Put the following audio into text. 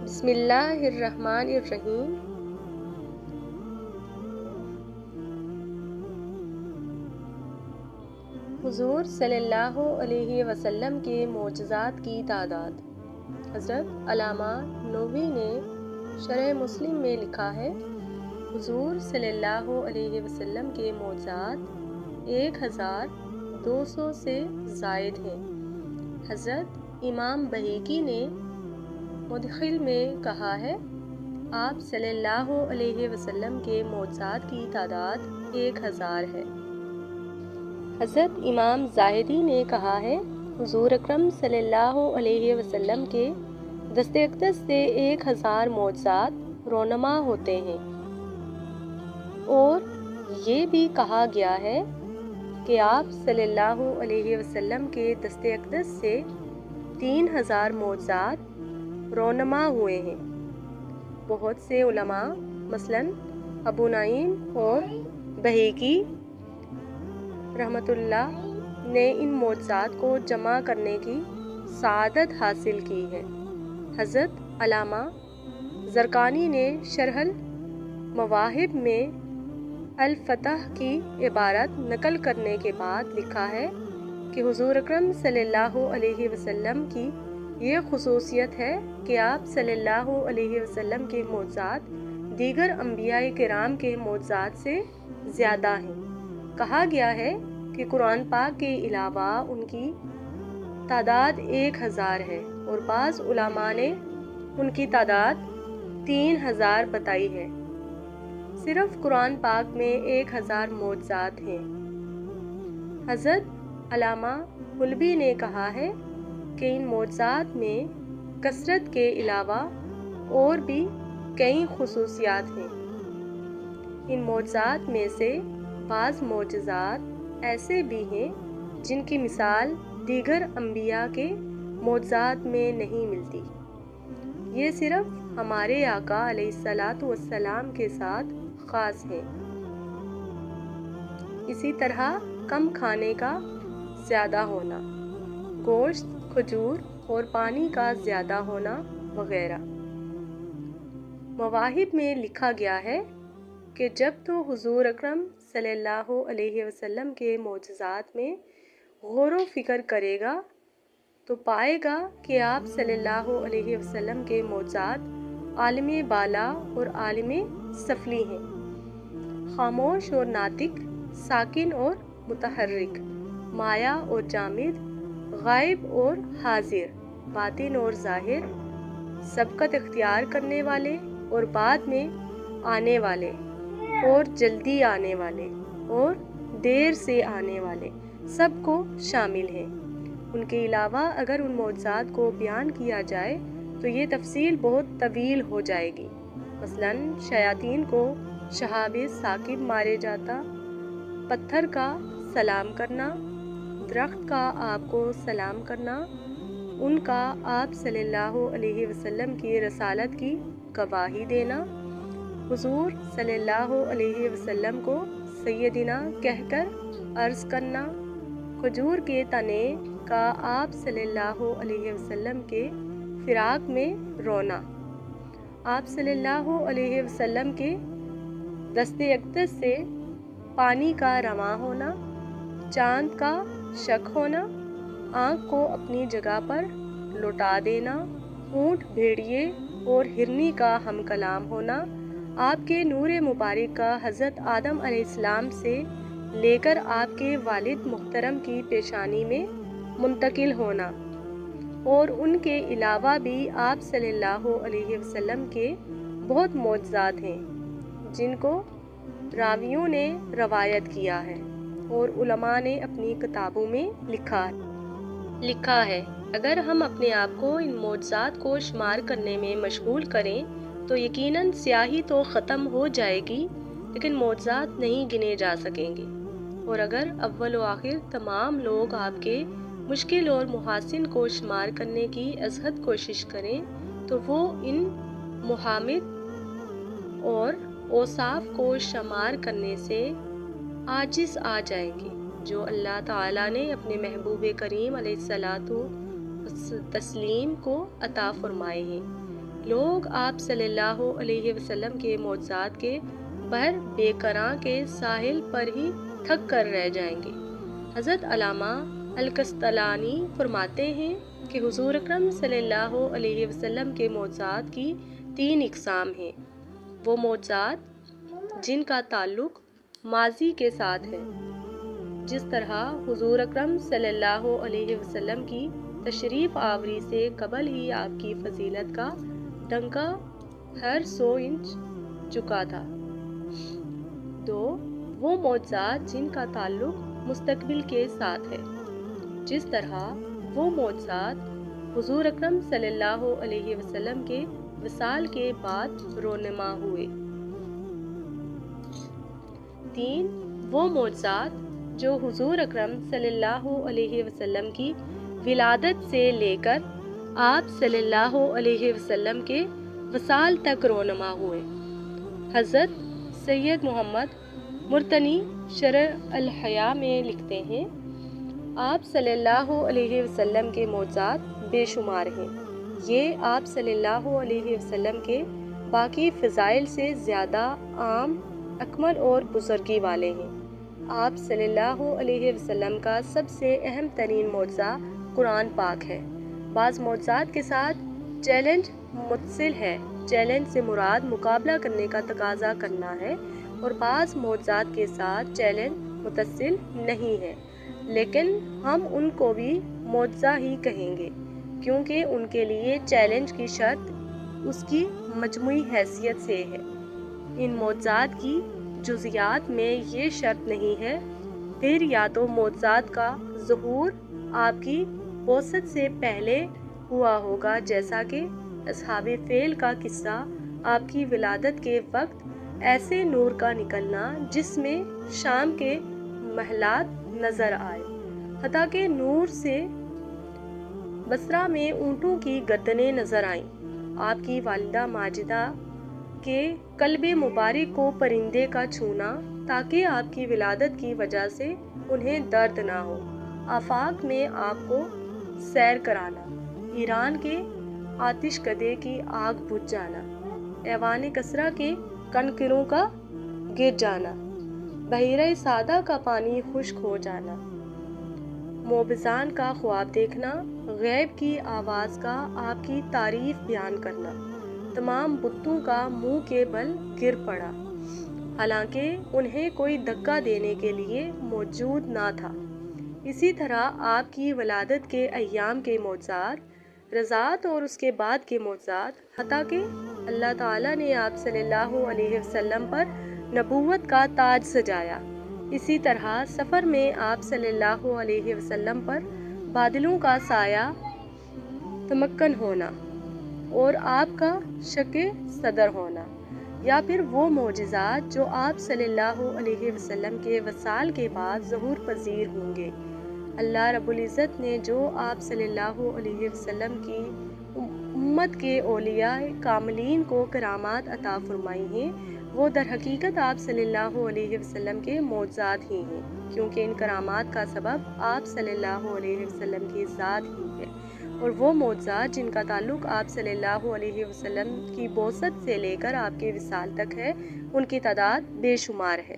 بسم اللہ الرحمن الرحیم۔ حضور صلی اللہ علیہ وسلم کے معجزات کی تعداد۔ حضرت علامہ نووی نے شرح مسلم میں لکھا ہے، حضور صلی اللہ علیہ وسلم کے معجزات 1200 سے زائد ہیں۔ حضرت امام بہیقی نے مدخل میں کہا ہے، آپ صلی اللہ علیہ وسلم کے معجزات کی تعداد 1000 ہے۔ حضرت امام زاہدی نے کہا ہے، حضور اکرم صلی اللہ علیہ وسلم کے دست اقدس سے 1000 معجزات رونما ہوتے ہیں، اور یہ بھی کہا گیا ہے کہ آپ صلی اللہ علیہ وسلم کے دست اقدس سے 3000 معجزات رونما ہوئے ہیں۔ بہت سے علماء مثلاً ابو نعیم اور بہیقی رحمۃ اللہ نے ان معجزات کو جمع کرنے کی سعادت حاصل کی ہے۔ حضرت علامہ زرقانی نے شرح المواہب میں الفتح کی عبارت نقل کرنے کے بعد لکھا ہے کہ حضور اکرم صلی اللہ علیہ وسلم کی یہ خصوصیت ہے کہ آپ صلی اللہ علیہ وسلم کے معجزات دیگر انبیاء کرام کے معجزات سے زیادہ ہیں۔ کہا گیا ہے کہ قرآن پاک کے علاوہ ان کی تعداد 1000 ہے، اور بعض علماء نے ان کی تعداد 3000 بتائی ہے۔ صرف قرآن پاک میں 1000 معجزات ہیں۔ حضرت علامہ حلبی نے کہا ہے کہ ان معجزات میں کثرت کے علاوہ اور بھی کئی خصوصیات ہیں۔ ان معجزات میں سے بعض معجزات ایسے بھی ہیں جن کی مثال دیگر انبیاء کے معجزات میں نہیں ملتی۔ یہ صرف ہمارے آقا علیہ الصلاۃ والسلام کے ساتھ خاص ہیں۔ اسی طرح کم کھانے کا زیادہ ہونا، گوشت، کھجور اور پانی کا زیادہ ہونا وغیرہ۔ مواہب میں لکھا گیا ہے کہ جب تو حضور اکرم صلی اللہ علیہ وسلم کے معجزات میں غور و فکر کرے گا تو پائے گا کہ آپ صلی اللہ علیہ وسلم کے معجزات عالم بالا اور عالم سفلی ہیں، خاموش اور ناطق، ساکن اور متحرک، مایا اور جامد، غائب اور حاضر، باطن اور ظاہر، سبقت اختیار کرنے والے اور بعد میں آنے والے، اور جلدی آنے والے اور دیر سے آنے والے، سب کو شامل ہیں۔ ان کے علاوہ اگر ان معجزات کو بیان کیا جائے تو یہ تفصیل بہت طویل ہو جائے گی۔ مثلاً شیاطین کو شہاب ثاقب مارے جاتا، پتھر کا سلام کرنا، درخت کا آپ کو سلام کرنا، ان کا آپ صلی اللہ علیہ وسلم کی رسالت کی گواہی دینا، حضور صلی اللہ علیہ وسلم کو سیدنا کہہ کر عرض کرنا، کھجور کے تنے کا آپ صلی اللہ علیہ وسلم کے فراق میں رونا، آپ صلی اللہ علیہ وسلم کے دست اقدس سے پانی کا رواں ہونا، چاند کا شق ہونا، آنکھ کو اپنی جگہ پر لوٹا دینا، اونٹ، بھیڑیے اور ہرنی کا ہم کلام ہونا، آپ کے نور مبارک کا حضرت آدم علیہ السلام سے لے کر آپ کے والد محترم کی پیشانی میں منتقل ہونا، اور ان کے علاوہ بھی آپ صلی اللہ علیہ وسلم کے بہت معجزات ہیں جن کو راویوں نے روایت کیا ہے اور علماء نے اپنی کتابوں میں لکھا ہے۔ اگر ہم اپنے آپ کو ان معجزات کو شمار کرنے میں مشغول کریں تو یقیناً سیاہی تو ختم ہو جائے گی، لیکن معجزات نہیں گنے جا سکیں گے۔ اور اگر اول و آخر تمام لوگ آپ کے مشکل اور محاسن کو شمار کرنے کی ازحد کوشش کریں تو وہ ان محامد اور اوصاف کو شمار کرنے سے عاجز آ جائیں گے جو اللہ تعالیٰ نے اپنے محبوب کریم علیہ الصلاۃ والتسلیم کو عطا فرمائے ہیں۔ لوگ آپ صلی اللہ علیہ وسلم کے معجزات کے بحر بے کراں کے ساحل پر ہی تھک کر رہ جائیں گے۔ حضرت علامہ القسطلانی فرماتے ہیں کہ حضور اکرم صلی اللہ علیہ وسلم کے معجزات کی 3 اقسام ہیں۔ وہ معجزات جن کا تعلق ماضی کے ساتھ ہے، جس طرح حضور اکرم صلی اللہ علیہ وسلم کی تشریف آوری سے قبل ہی آپ کی فضیلت کا ڈنکا ہر 100 انچ چکا تھا۔ 2 وہ معجزات جن کا تعلق مستقبل کے ساتھ ہے، جس طرح وہ معجزات حضور اکرم صلی اللہ علیہ وسلم کے وصال کے بعد رونما ہوئے۔ 3 وہ معجزات جو حضور اکرم صلی اللہ علیہ وسلم کی ولادت سے لے کر آپ صلی اللہ علیہ وسلم کے وصال تک رونما ہوئے۔ حضرت سید محمد مرتنی شرح الحیاء میں لکھتے ہیں، آپ صلی اللہ علیہ وسلم کے معجزات بے شمار ہیں۔ یہ آپ صلی اللہ علیہ وسلم کے باقی فضائل سے زیادہ عام، اکمل اور بزرگی والے ہیں۔ آپ صلی اللہ علیہ وسلم کا سب سے اہم ترین معجزہ قرآن پاک ہے۔ بعض معجزات کے ساتھ چیلنج متصل ہے۔ چیلنج سے مراد مقابلہ کرنے کا تقاضا کرنا ہے، اور بعض معجزات کے ساتھ چیلنج متصل نہیں ہے، لیکن ہم ان کو بھی معجزہ ہی کہیں گے، کیونکہ ان کے لیے چیلنج کی شرط اس کی مجموعی حیثیت سے ہے۔ ان معجزات کی جزیات میں یہ شرط نہیں ہے، پھر یا تو معجزات کا ظہور آپ کی بعثت سے پہلے ہوا ہوگا، جیسا کہ اصحاب فیل کا قصہ، آپ کی ولادت کے وقت ایسے نور کا نکلنا جس میں شام کے محلات نظر آئے، حتیٰ کہ نور سے بصرہ میں اونٹوں کی گردنیں نظر آئیں۔ آپ کی والدہ ماجدہ کے قلب مبارک کو پرندے کا چھونا، تاکہ آپ کی ولادت کی وجہ سے انہیں درد نہ ہو۔ آفاق میں آپ کو سیر کرانا، ایران کے آتش کدے کی آگ بجھ جانا، ایوان کسریٰ کے کنکروں کا گر جانا، بحیرہ سعدہ کا پانی خشک ہو جانا، موبزان کا خواب دیکھنا، غیب کی آواز کا آپ کی تعریف بیان کرنا، تمام بتوں کا منہ کے بل گر پڑا، حالانکہ انہیں کوئی دھکا دینے کے لیے موجود نہ تھا۔ اسی طرح آپ کی ولادت کے ایام کے معجزات، رضاعت اور اس کے بعد کے معجزات، حتیٰ کہ اللہ تعالیٰ نے آپ صلی اللہ علیہ وسلم پر نبوت کا تاج سجایا۔ اسی طرح سفر میں آپ صلی اللہ علیہ وسلم پر بادلوں کا سایہ تمکن ہونا، اور آپ کا شق صدر ہونا، یا پھر وہ معجزات جو آپ صلی اللہ علیہ وسلم کے وصال کے بعد ظہور پذیر ہوں گے۔ اللہ رب العزت نے جو آپ صلی اللہ علیہ وسلم کی امت کے اولیاء کاملین کو کرامات عطا فرمائی ہیں، وہ در حقیقت آپ صلی اللہ علیہ وسلم کے معجزات ہی ہیں، کیونکہ ان کرامات کا سبب آپ صلی اللہ علیہ وسلم کی ذات ہی ہے، اور وہ معجزات جن کا تعلق آپ صلی اللہ علیہ وسلم کی بعثت سے لے کر آپ کے وصال تک ہے، ان کی تعداد بے شمار ہے۔